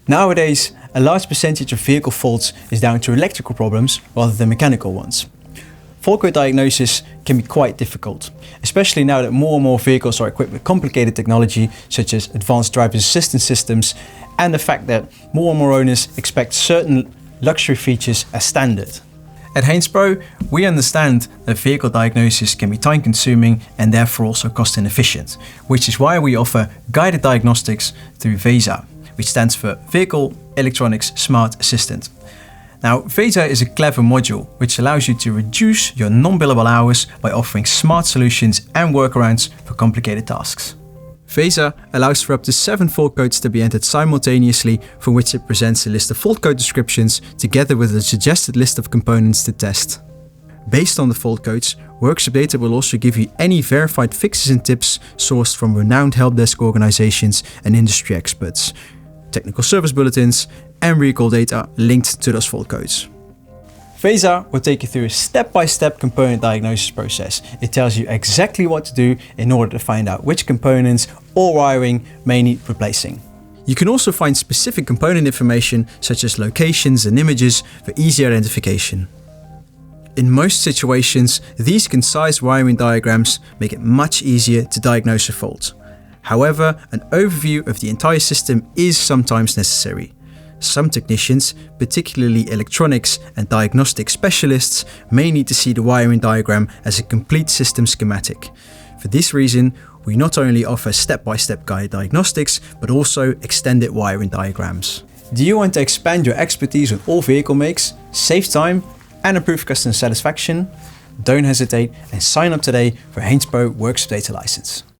Nowadays, a large percentage of vehicle faults is down to electrical problems rather than mechanical ones. Fault code diagnosis can be quite difficult, especially now that more and more vehicles are equipped with complicated technology such as advanced driver assistance systems, and the fact that more and more owners expect certain luxury features as standard. At HaynesPro, we understand that vehicle diagnosis can be time-consuming and therefore also cost-inefficient, which is why we offer guided diagnostics through VESA, which stands for Vehicle Electronics Smart Assistant. Now, VESA is a clever module which allows you to reduce your non-billable hours by offering smart solutions and workarounds for complicated tasks. VESA allows for up to 7 fault codes to be entered simultaneously, for which it presents a list of fault code descriptions together with a suggested list of components to test. Based on the fault codes, WorkshopData will also give you any verified fixes and tips sourced from renowned help desk organizations and industry experts, technical service bulletins, and recall data linked to those fault codes. VESA will take you through a step-by-step component diagnosis process. It tells you exactly what to do in order to find out which components or wiring may need replacing. You can also find specific component information such as locations and images for easy identification. In most situations, these concise wiring diagrams make it much easier to diagnose a fault. However, an overview of the entire system is sometimes necessary. Some technicians, particularly electronics and diagnostic specialists, may need to see the wiring diagram as a complete system schematic. For this reason, we not only offer step-by-step guided diagnostics, but also extended wiring diagrams. Do you want to expand your expertise on all vehicle makes, save time, and improve customer satisfaction? Don't hesitate and sign up today for HaynesPro WorkshopData license.